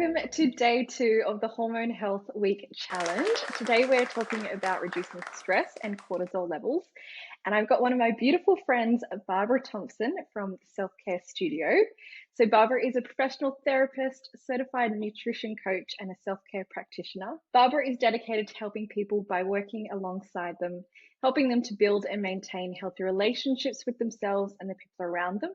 Welcome to day 2 of the Hormone Health Week Challenge. Today we're talking about reducing stress and cortisol levels. And I've got one of my beautiful friends, Barbara Thompson from the Self Care Studio. So Barbara is a professional therapist, certified nutrition coach, and a self-care practitioner. Barbara is dedicated to helping people by working alongside them, helping them to build and maintain healthy relationships with themselves and the people around them,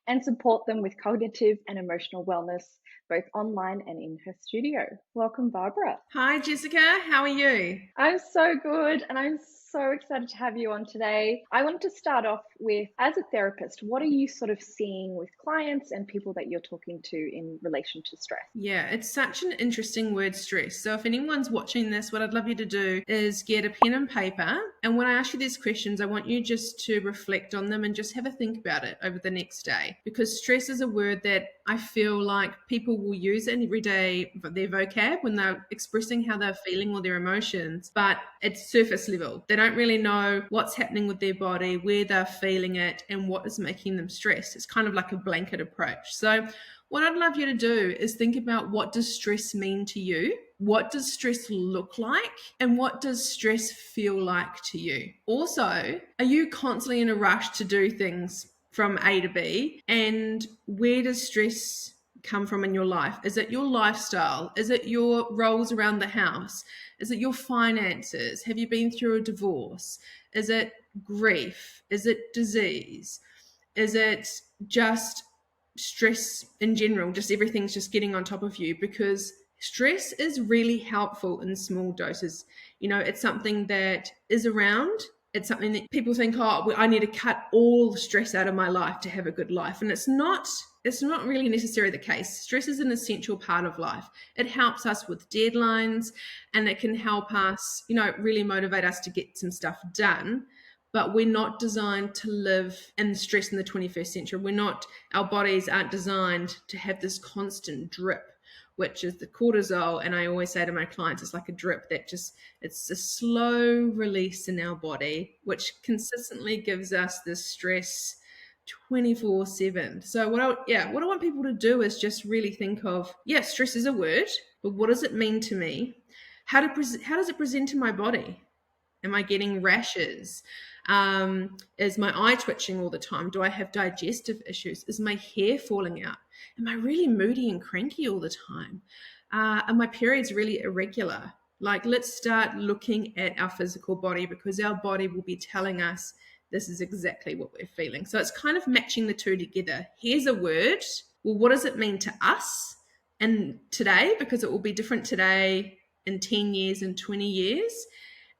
and support them with cognitive and emotional wellness, both online and in her studio. Welcome, Barbara. Hi, Jessica. How are you? I'm so good, and I'm so excited to have you on today. I wanted to start off with, as a therapist, what are you sort of seeing with clients and people that you're talking to in relation to stress? Yeah, it's such an interesting word, stress. So if anyone's watching this, what I'd love you to do is get a pen and paper. And when I ask you these questions, I want you just to reflect on them and just have a think about it over the next day. Because stress is a word that I feel like people will use in everyday their vocab when they're expressing how they're feeling or their emotions, but it's surface level. They don't really know what's happening with their body, where they're feeling it, and what is making them stressed. It's kind of like a blanket approach. So what I'd love you to do is think about, what does stress mean to you? What does stress look like? And what does stress feel like to you? Also, are you constantly in a rush to do things from A to B? And where does stress come from in your life? Is it your lifestyle? Is it your roles around the house? Is it your finances? Have you been through a divorce? Is it grief? Is it disease? Is it just stress in general? Just everything's just getting on top of you? Because stress is really helpful in small doses. You know, it's something that is around. It's something that people think, oh, I need to cut all the stress out of my life to have a good life. And it's not really necessarily the case. Stress is an essential part of life. It helps us with deadlines, and it can help us, really motivate us to get some stuff done. But we're not designed to live in stress in the 21st century. Our bodies aren't designed to have this constant drip, which is the cortisol. And I always say to my clients, it's like a drip that it's a slow release in our body, which consistently gives us this stress 24/7. So what I want people to do is just really think of, stress is a word, but what does it mean to me? How does it present to my body? Am I getting rashes? Is my eye twitching all the time? Do I have digestive issues? Is my hair falling out? Am I really moody and cranky all the time? Are my periods really irregular? Like, let's start looking at our physical body, because our body will be telling us this is exactly what we're feeling. So it's kind of matching the two together. Here's a word. Well, what does it mean to us and today? Because it will be different today, in 10 years, and 20 years.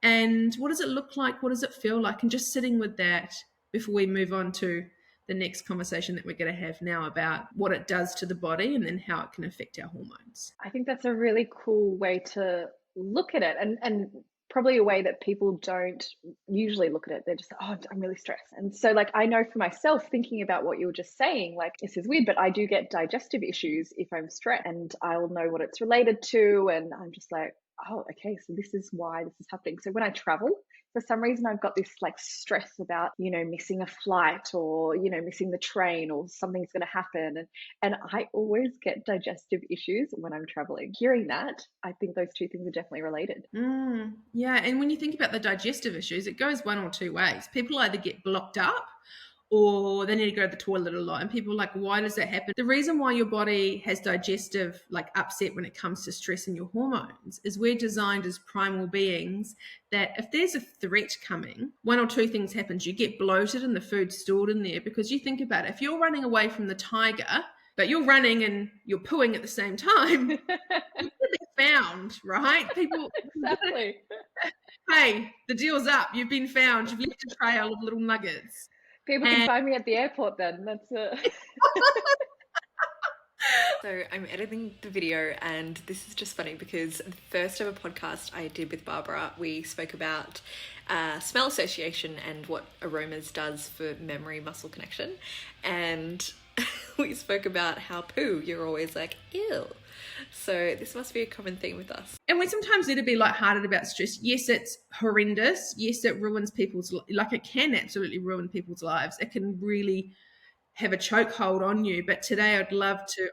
And what does it look like? What does it feel like? And just sitting with that before we move on to the next conversation that we're going to have now about what it does to the body and then how it can affect our hormones. I think that's a really cool way to look at it, and probably a way that people don't usually look at it. They're just, oh, I'm really stressed. And so, like, I know for myself, thinking about what you were just saying, like, this is weird, but I do get digestive issues if I'm stressed, and I'll know what it's related to. And I'm just like, oh, okay, so this is why this is happening. So when I travel, for some reason, I've got this like stress about, missing a flight, or, missing the train, or something's going to happen. And I always get digestive issues when I'm traveling. Hearing that, I think those two things are definitely related. Yeah. And when you think about the digestive issues, it goes one or two ways. People either get blocked up, or they need to go to the toilet a lot. And people are like, why does that happen? The reason why your body has digestive upset when it comes to stress and your hormones is we're designed as primal beings that if there's a threat coming, one or two things happens. You get bloated and the food's stored in there, because you think about it. If you're running away from the tiger, but you're running and you're pooing at the same time, you're going to be found, right? People, exactly. Hey, the deal's up. You've been found. You've left a trail of little nuggets. People can find me at the airport then. That's it. So I'm editing the video, and this is just funny because the first ever podcast I did with Barbara, we spoke about smell association and what aromas does for memory muscle connection. And we spoke about how poo, you're always like, ew. So this must be a common theme with us. And we sometimes need to be lighthearted about stress. Yes, it's horrendous. Yes, it ruins it can absolutely ruin people's lives. It can really have a chokehold on you. But today I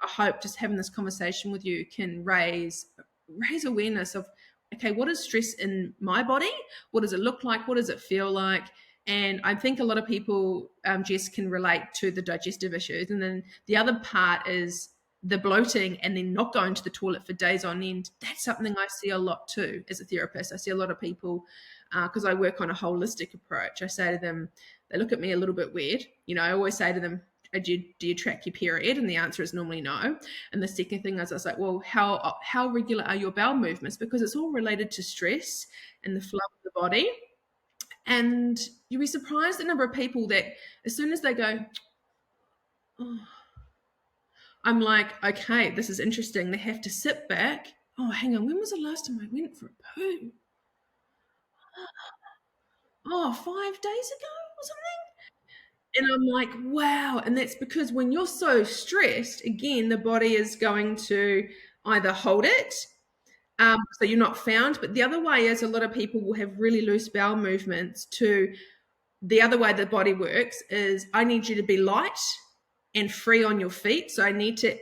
hope just having this conversation with you can raise awareness of, okay, what is stress in my body? What does it look like? What does it feel like? And I think a lot of people, Jess, can relate to the digestive issues. And then the other part is the bloating and then not going to the toilet for days on end. That's something I see a lot too as a therapist. I see a lot of people, because I work on a holistic approach. I say to them, they look at me a little bit weird. I always say to them, do you track your period? And the answer is normally no. And the second thing is, I was like, well, how regular are your bowel movements? Because it's all related to stress and the flow of the body. And you'll be surprised the number of people that as soon as they go, oh, I'm like, okay, this is interesting. They have to sit back. Oh, hang on. When was the last time I went for a poo? Oh, 5 days ago or something? And I'm like, wow. And that's because when you're so stressed, again, the body is going to either hold it, so you're not found. But the other way is a lot of people will have really loose bowel movements. The other way the body works is, I need you to be light and free on your feet. So I need to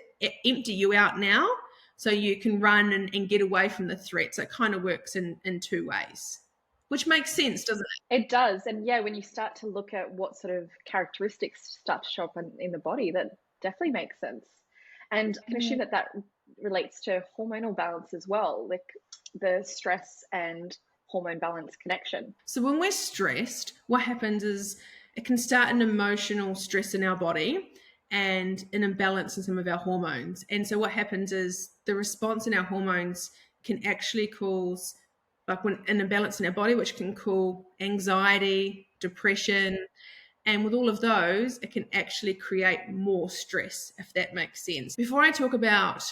empty you out now so you can run and get away from the threat. So it kind of works in two ways. Which makes sense, doesn't it? It does. And yeah, when you start to look at what sort of characteristics start to show up in the body, that definitely makes sense. And I can assume that relates to hormonal balance as well, like the stress and hormone balance connection. So when we're stressed, what happens is it can start an emotional stress in our body and an imbalance in some of our hormones. And so what happens is the response in our hormones can actually cause an imbalance in our body, which can cause anxiety, depression. And with all of those, it can actually create more stress, if that makes sense. Before I talk about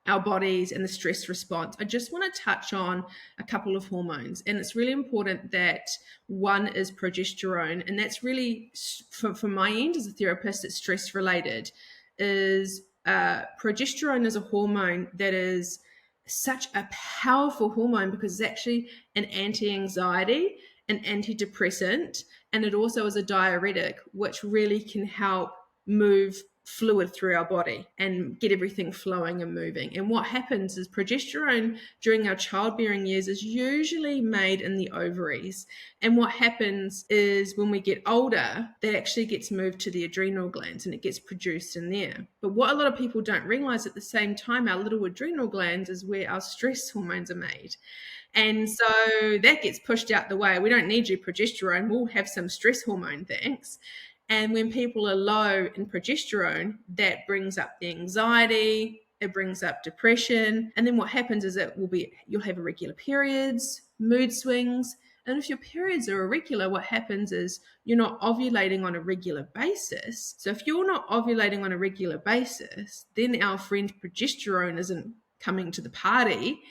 our bodies and the stress response, I just want to touch on a couple of hormones. And it's really important that one is progesterone. And that's really, from my end as a therapist, it's stress related. Progesterone is a hormone that is such a powerful hormone because it's actually an anti-anxiety, an antidepressant, and it also is a diuretic, which really can help move fluid through our body and get everything flowing and moving. And what happens is progesterone during our childbearing years is usually made in the ovaries. And what happens is when we get older, that actually gets moved to the adrenal glands and it gets produced in there. But what a lot of people don't realize, at the same time, our little adrenal glands is where our stress hormones are made. And so that gets pushed out the way. We don't need your progesterone. We'll have some stress hormone, thanks. And when people are low in progesterone, that brings up the anxiety, it brings up depression. And then what happens is you'll have irregular periods, mood swings. And if your periods are irregular, what happens is you're not ovulating on a regular basis. So if you're not ovulating on a regular basis, then our friend progesterone isn't coming to the party.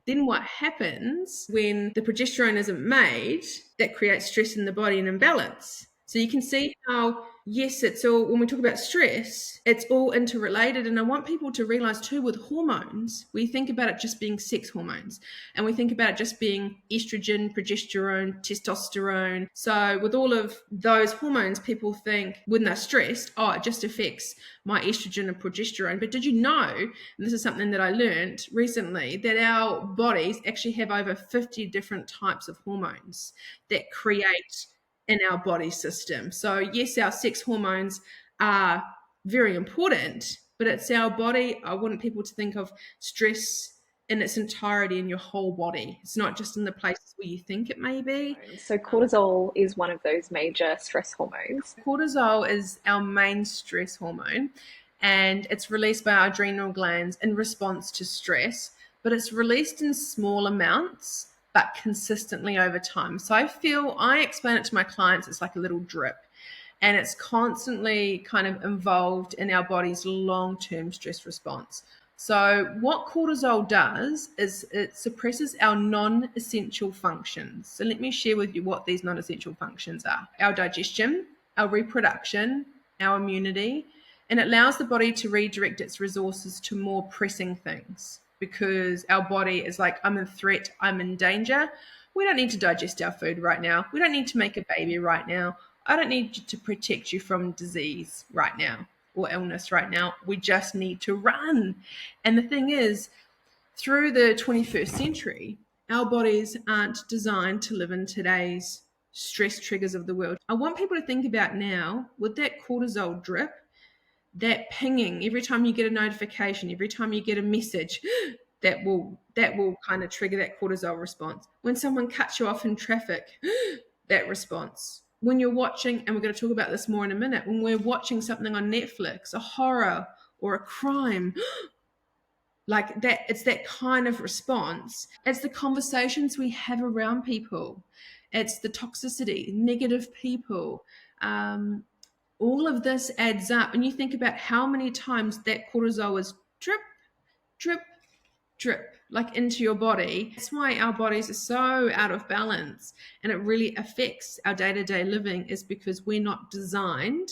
Then what happens when the progesterone isn't made, that creates stress in the body and imbalance. So you can see how, yes, it's all, when we talk about stress, it's all interrelated. And I want people to realize too, with hormones, we think about it just being sex hormones, and we think about it just being estrogen, progesterone, testosterone. So with all of those hormones, people think when they're stressed, oh, it just affects my estrogen and progesterone. But did you know, and this is something that I learned recently, that our bodies actually have over 50 different types of hormones that create in our body system. So yes, our sex hormones are very important, but it's our body. I want people to think of stress in its entirety in your whole body. It's not just in the places where you think it may be. So cortisol is one of those major stress hormones. Cortisol is our main stress hormone, and it's released by our adrenal glands in response to stress, but it's released in small amounts but consistently over time. So I explain it to my clients, it's like a little drip, and it's constantly kind of involved in our body's long-term stress response. So what cortisol does is it suppresses our non-essential functions. So let me share with you what these non-essential functions are. Our digestion, our reproduction, our immunity, and it allows the body to redirect its resources to more pressing things. Because our body is like, I'm in threat, I'm in danger. We don't need to digest our food right now. We don't need to make a baby right now. I don't need to protect you from disease right now or illness right now. We just need to run. And the thing is, through the 21st century, our bodies aren't designed to live in today's stress triggers of the world. I want people to think about now with that cortisol drip, that pinging every time you get a notification, every time you get a message, that will kind of trigger that cortisol response. When someone cuts you off in traffic, that response. When you're watching, and we're going to talk about this more in a minute, when we're watching something on Netflix, a horror or a crime, like that, it's that kind of response. It's the conversations we have around people. It's the toxicity, negative people. All of this adds up. And you think about how many times that cortisol is drip, drip, drip, like into your body. That's why our bodies are so out of balance, and it really affects our day-to-day living, is because we're not designed.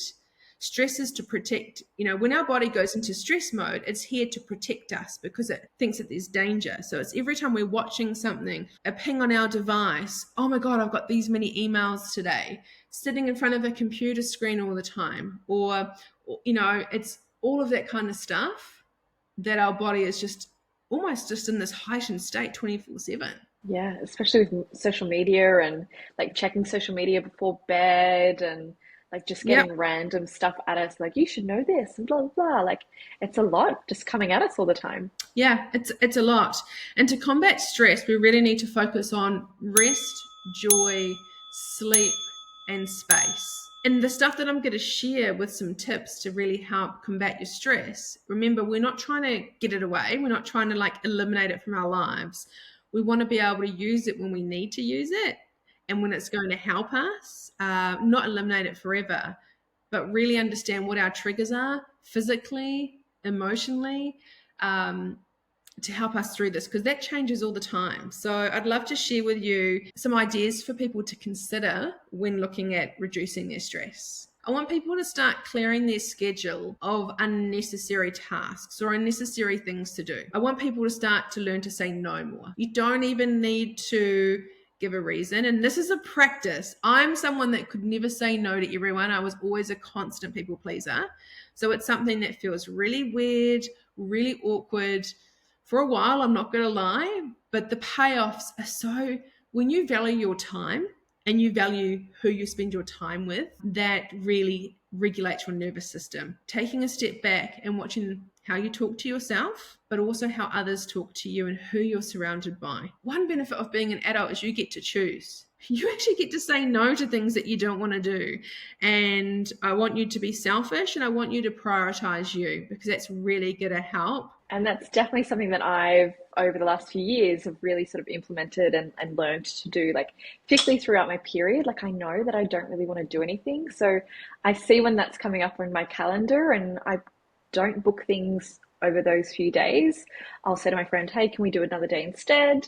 Stress is to protect, when our body goes into stress mode, it's here to protect us because it thinks that there's danger. So it's every time we're watching something, a ping on our device, oh my God, I've got these many emails today, sitting in front of a computer screen all the time, or it's all of that kind of stuff that our body is just almost just in this heightened state 24/7. Yeah, especially with social media and like checking social media before bed and like just getting random stuff at us, like you should know this and blah blah blah. Like it's a lot just coming at us all the time. Yeah, it's a lot. And to combat stress, we really need to focus on rest, joy, sleep, and space. And the stuff that I'm going to share with some tips to really help combat your stress, remember, we're not trying to get it away. We're not trying to like eliminate it from our lives. We want to be able to use it when we need to use it and when it's going to help us, not eliminate it forever, but really understand what our triggers are physically, emotionally, to help us through this, because that changes all the time. So I'd love to share with you some ideas for people to consider when looking at reducing their stress. I want people to start clearing their schedule of unnecessary tasks or unnecessary things to do. I want people to start to learn to say no more. You don't even need to give a reason. And this is a practice. I'm someone that could never say no to everyone. I was always a constant people pleaser. So it's something that feels really weird, really awkward. For a while, I'm not going to lie, but the payoffs are so, when you value your time and you value who you spend your time with, that really regulates your nervous system. Taking a step back and watching how you talk to yourself, but also how others talk to you and who you're surrounded by. One benefit of being an adult is you get to choose. You actually get to say no to things that you don't want to do. And I want you to be selfish and I want you to prioritize you, because that's really going to help. And that's definitely something that I've, over the last few years, have really sort of implemented and learned to do, like particularly throughout my period. Like I know that I don't really want to do anything. So I see when that's coming up on my calendar and I don't book things over those few days. I'll say to my friend, hey, can we do another day instead?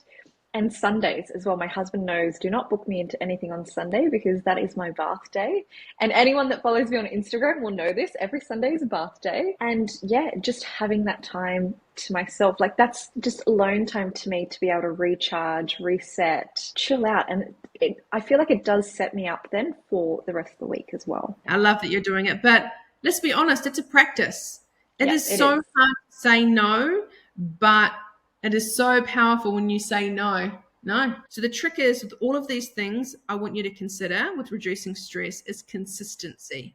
And Sundays as well. My husband knows, do not book me into anything on Sunday because that is my bath day. And anyone that follows me on Instagram will know this. Every Sunday is a bath day. And yeah, just having that time to myself, like that's just alone time to me to be able to recharge, reset, chill out. And I feel like it does set me up then for the rest of the week as well. I love that you're doing it. But let's be honest, it's a practice. It is so hard to say no, but it is so powerful when you say no. So the trick is, with all of these things, I want you to consider with reducing stress is consistency.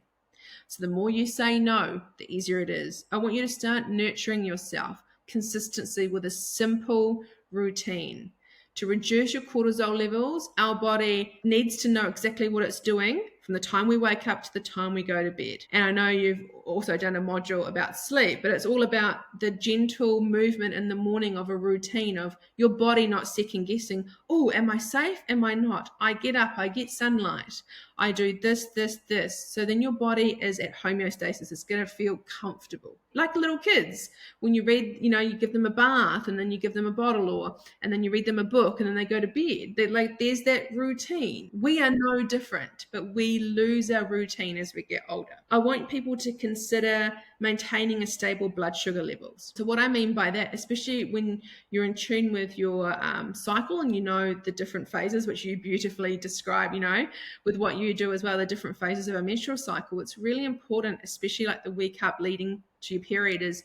So the more you say no, the easier it is. I want you to start nurturing yourself. Consistency with a simple routine. To reduce your cortisol levels, our body needs to know exactly what it's doing from the time we wake up to the time we go to bed. And I know you've also done a module about sleep, but it's all about the gentle movement in the morning of a routine of your body not second guessing, oh, am I safe? Am I not? I get up, I get sunlight, I do this, this, this. So then your body is at homeostasis. It's going to feel comfortable. Like little kids, when you read, you give them a bath and then you give them a bottle and then you read them a book and then they go to bed. There's that routine. We are no different, but we we lose our routine as we get older. I want people to consider maintaining a stable blood sugar levels. So what I mean by that, especially when you're in tune with your cycle and you know the different phases, which you beautifully describe, you know, with what you do as well, the different phases of a menstrual cycle, it's really important, especially like the week up leading to your period, is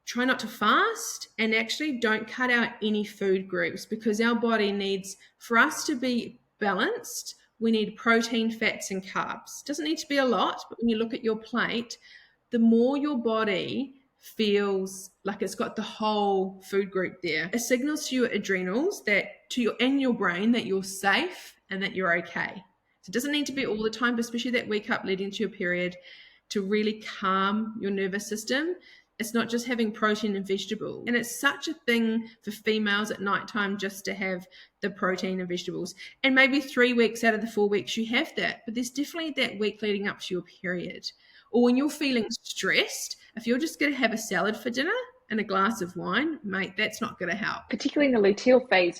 try not to fast and actually don't cut out any food groups, because our body needs, for us to be balanced, we need protein, fats, and carbs. It doesn't need to be a lot, but when you look at your plate, the more your body feels like it's got the whole food group there, it signals to your adrenals that to your and your brain that you're safe and that you're okay. So it doesn't need to be all the time, but especially that week up leading to your period, to really calm your nervous system. It's not just having protein and vegetables. And it's such a thing for females at nighttime just to have the protein and vegetables. And maybe 3 weeks out of the 4 weeks you have that. But there's definitely that week leading up to your period. Or when you're feeling stressed, if you're just going to have a salad for dinner and a glass of wine, mate, that's not going to help. Particularly in the luteal phase,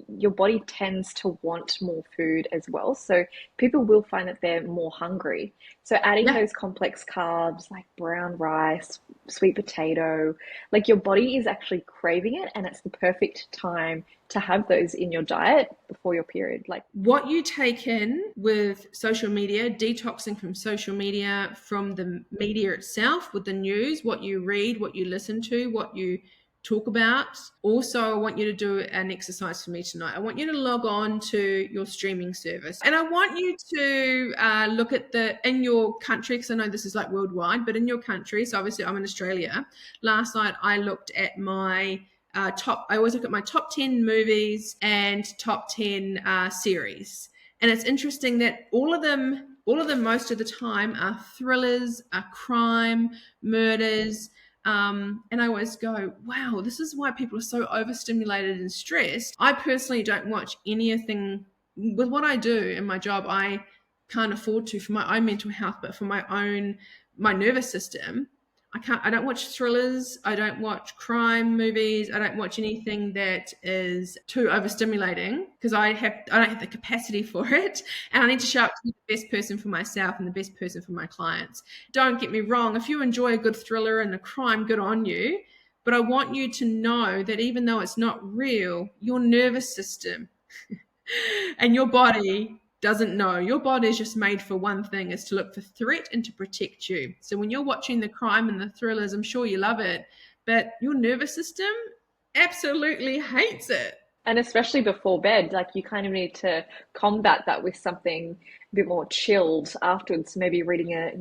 your body tends to want more food as well. So people will find that they're more hungry. So adding those complex carbs like brown rice, sweet potato, like your body is actually craving it, and it's the perfect time to have those in your diet before your period. Like what you take in with social media, detoxing from social media, from the media itself, with the news, what you read, what you listen to, what you talk about. Also, I want you to do an exercise for me tonight. I want you to log on to your streaming service, and I want you to look at in your country, because I know this is like worldwide, but in your country, so obviously I'm in Australia. Last night I looked at my I always look at my top 10 movies and top 10 series. And it's interesting that all of them most of the time are thrillers, are crime, murders. And I always go, wow, this is why people are so overstimulated and stressed. I personally don't watch anything with what I do in my job. I can't afford to for my own mental health, but for my nervous system, I don't watch thrillers. I don't watch crime movies. I don't watch anything that is too overstimulating, because I don't have the capacity for it. And I need to show up to be the best person for myself and the best person for my clients. Don't get me wrong. If you enjoy a good thriller and a crime, good on you. But I want you to know that even though it's not real, your nervous system and your body doesn't know. Your body is just made for one thing, is to look for threat and to protect you. So when you're watching the crime and the thrillers, I'm sure you love it, but your nervous system absolutely hates it. And especially before bed, like you kind of need to combat that with something a bit more chilled afterwards, maybe reading a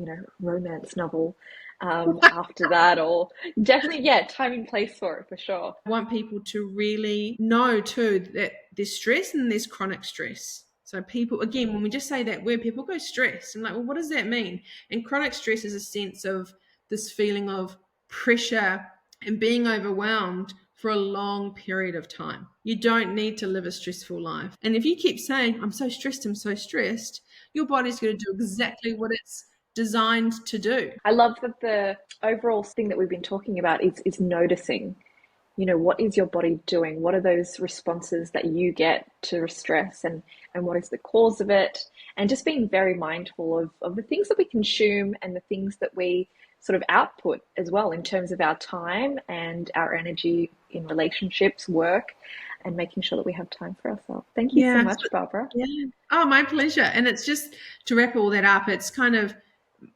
romance novel after that, or definitely, time and place for it for sure. I want people to really know too that there's stress and there's chronic stress. So people, again, when we just say that word, people go stressed. And like, well, what does that mean? And chronic stress is a sense of this feeling of pressure and being overwhelmed for a long period of time. You don't need to live a stressful life. And if you keep saying, I'm so stressed, your body's going to do exactly what it's designed to do. I love that the overall thing that we've been talking about is noticing. What is your body doing? What are those responses that you get to stress, and what is the cause of it? And just being very mindful of the things that we consume and the things that we sort of output as well, in terms of our time and our energy in relationships, work, and making sure that we have time for ourselves. Thank you so much, Barbara. Yeah. Oh, my pleasure. And it's just to wrap all that up, it's kind of,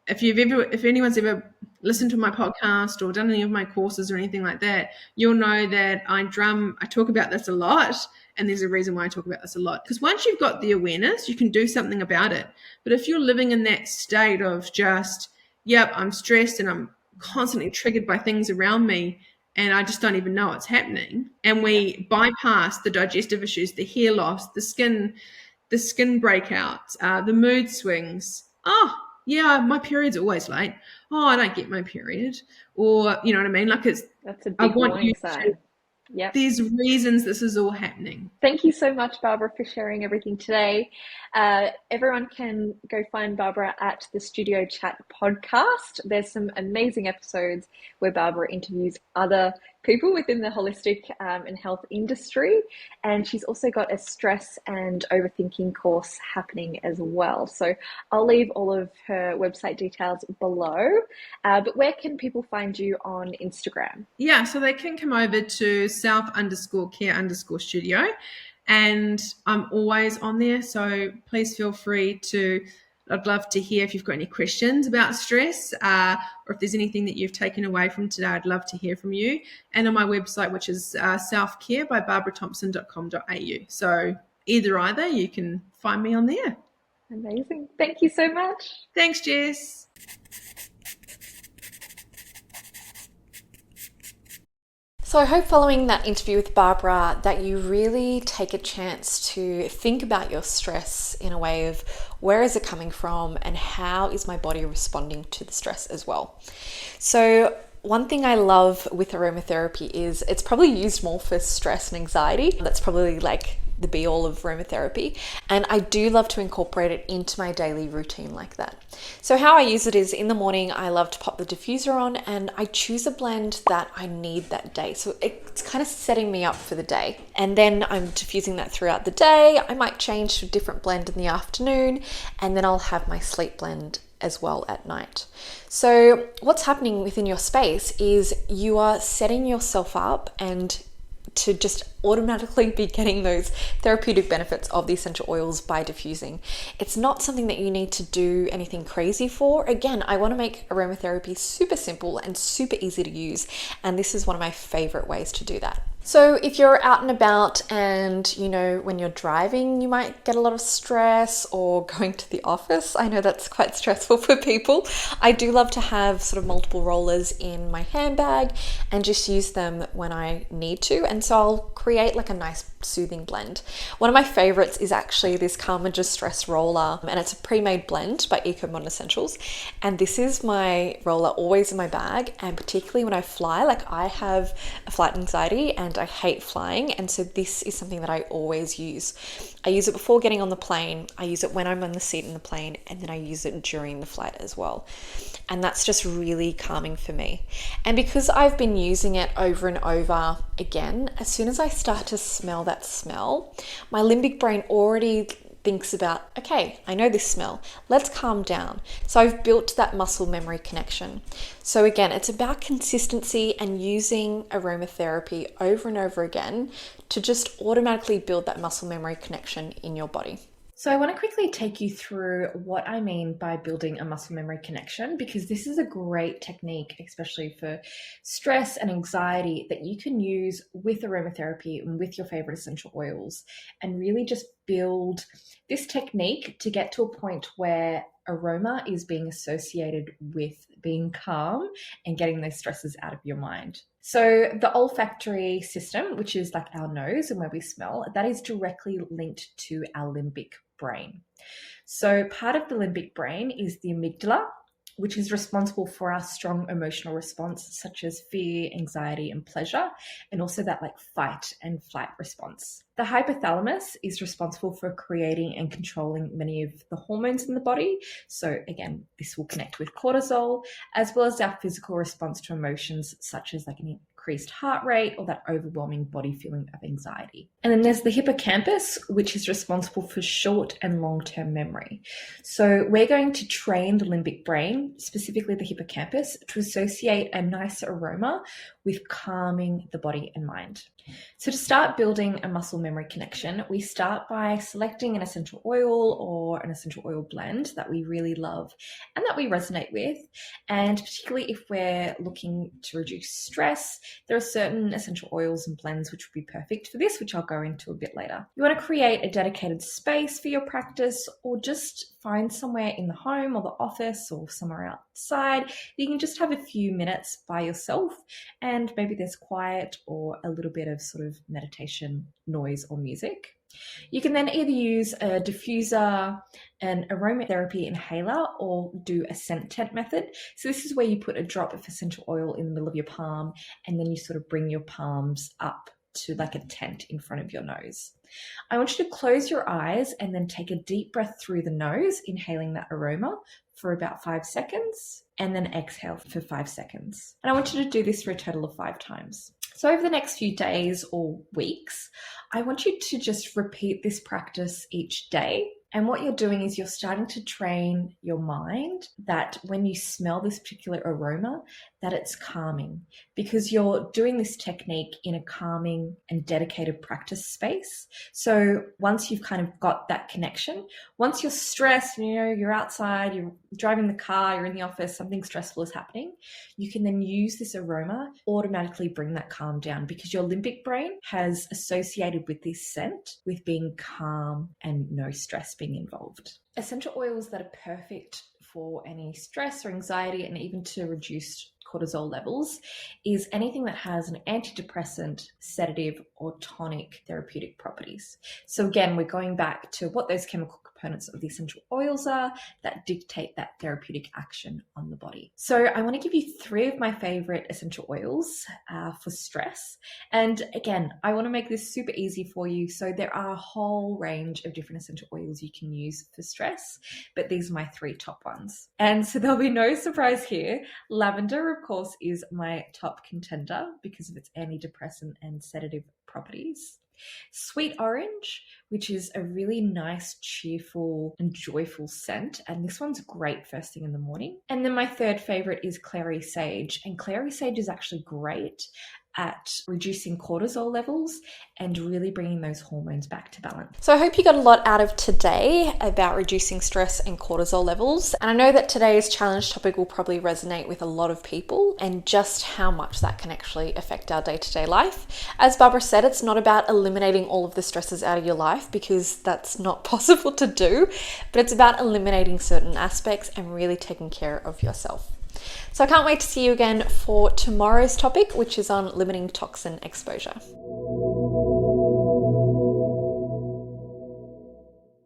if anyone's ever listened to my podcast or done any of my courses or anything like that, you'll know that I talk about this a lot, and there's a reason why I talk about this a lot. Because once you've got the awareness, you can do something about it. But if you're living in that state of just, I'm stressed and I'm constantly triggered by things around me, and I just don't even know what's happening, and we bypass the digestive issues, the hair loss, the skin breakouts, the mood swings. My period's always late. I don't get my period. Or, you know what I mean? Like that's a big warning sign. Yep. There's reasons this is all happening. Thank you so much, Barbara, for sharing everything today. Everyone can go find Barbara at the Studio Chat podcast. There's some amazing episodes where Barbara interviews other people within the holistic and health industry. And she's also got a stress and overthinking course happening as well. So I'll leave all of her website details below. But where can people find you on Instagram? Yeah, so they can come over to self_care_studio. And I'm always on there. So please feel free to, I'd love to hear if you've got any questions about stress, or if there's anything that you've taken away from today, I'd love to hear from you. And on my website, which is selfcare by barbarathompson.com.au. So either, you can find me on there. Amazing. Thank you so much. Thanks, Jess. So I hope following that interview with Barbara that you really take a chance to think about your stress in a way of where is it coming from and how is my body responding to the stress as well. So one thing I love with aromatherapy is it's probably used more for stress and anxiety. That's probably like the be all of aromatherapy. And I do love to incorporate it into my daily routine like that. So how I use it is in the morning, I love to pop the diffuser on and I choose a blend that I need that day. So it's kind of setting me up for the day. And then I'm diffusing that throughout the day. I might change to a different blend in the afternoon, and then I'll have my sleep blend as well at night. So what's happening within your space is you are setting yourself up and to just automatically be getting those therapeutic benefits of the essential oils by diffusing. It's not something that you need to do anything crazy for. Again, I want to make aromatherapy super simple and super easy to use, and this is one of my favorite ways to do that. So if you're out and about and, when you're driving, you might get a lot of stress, or going to the office. I know that's quite stressful for people. I do love to have sort of multiple rollers in my handbag and just use them when I need to. And so I'll create like a nice soothing blend. One of my favorites is actually this Calm & Distress roller, and it's a pre-made blend by Eco Modern Essentials. And this is my roller always in my bag, and particularly when I fly, like I have a flight anxiety and I hate flying, and so this is something that I always use. I use it before getting on the plane, I use it when I'm on the seat in the plane, and then I use it during the flight as well. And that's just really calming for me. And because I've been using it over and over again, as soon as I start to smell that smell, my limbic brain already thinks about, okay, I know this smell, let's calm down. So I've built that muscle memory connection. So again, it's about consistency and using aromatherapy over and over again to just automatically build that muscle memory connection in your body. So I want to quickly take you through what I mean by building a muscle memory connection, because this is a great technique, especially for stress and anxiety, that you can use with aromatherapy and with your favorite essential oils, and really just build this technique to get to a point where aroma is being associated with being calm and getting those stresses out of your mind. So the olfactory system, which is like our nose and where we smell, that is directly linked to our limbic brain. So part of the limbic brain is the amygdala, which is responsible for our strong emotional response, such as fear, anxiety, and pleasure, and also that like fight and flight response. The hypothalamus is responsible for creating and controlling many of the hormones in the body. So again, this will connect with cortisol, as well as our physical response to emotions, such as like an increased heart rate or that overwhelming body feeling of anxiety. And then there's the hippocampus, which is responsible for short and long-term memory. So we're going to train the limbic brain, specifically the hippocampus, to associate a nice aroma with calming the body and mind. So to start building a muscle memory connection, we start by selecting an essential oil or an essential oil blend that we really love and that we resonate with. And particularly if we're looking to reduce stress, there are certain essential oils and blends which would be perfect for this, which I'll go into a bit later. You want to create a dedicated space for your practice, or just find somewhere in the home or the office or somewhere outside. You can just have a few minutes by yourself, and maybe there's quiet or a little bit of sort of meditation noise or music. You can then either use a diffuser, an aromatherapy inhaler, or do a scent tent method. So this is where you put a drop of essential oil in the middle of your palm, and then you sort of bring your palms up to like a tent in front of your nose. I want you to close your eyes and then take a deep breath through the nose, inhaling that aroma for about 5 seconds, and then exhale for 5 seconds. And I want you to do this for a total of 5 times. So over the next few days or weeks, I want you to just repeat this practice each day. And what you're doing is you're starting to train your mind that when you smell this particular aroma, that it's calming, because you're doing this technique in a calming and dedicated practice space. So once you've kind of got that connection, once you're stressed, you're outside, you're driving the car, you're in the office, something stressful is happening, you can then use this aroma, automatically bring that calm down, because your limbic brain has associated with this scent with being calm and no stress being involved. Essential oils that are perfect for any stress or anxiety and even to reduce cortisol levels is anything that has an antidepressant, sedative, or tonic therapeutic properties. So again, we're going back to what those chemical components of the essential oils are that dictate that therapeutic action on the body. So I want to give you 3 of my favorite essential oils for stress. And again, I want to make this super easy for you. So there are a whole range of different essential oils you can use for stress, but these are my 3 top ones. And so there'll be no surprise here. Lavender, of course, is my top contender because of its antidepressant and sedative properties. Sweet orange, which is a really nice, cheerful and joyful scent. And this one's great first thing in the morning. And then my 3rd favorite is clary sage. And clary sage is actually great at reducing cortisol levels and really bringing those hormones back to balance. So I hope you got a lot out of today about reducing stress and cortisol levels. And I know that today's challenge topic will probably resonate with a lot of people and just how much that can actually affect our day-to-day life. As Barbara said, it's not about eliminating all of the stresses out of your life, because that's not possible to do, but it's about eliminating certain aspects and really taking care of yourself. So I can't wait to see you again for tomorrow's topic, which is on limiting toxin exposure.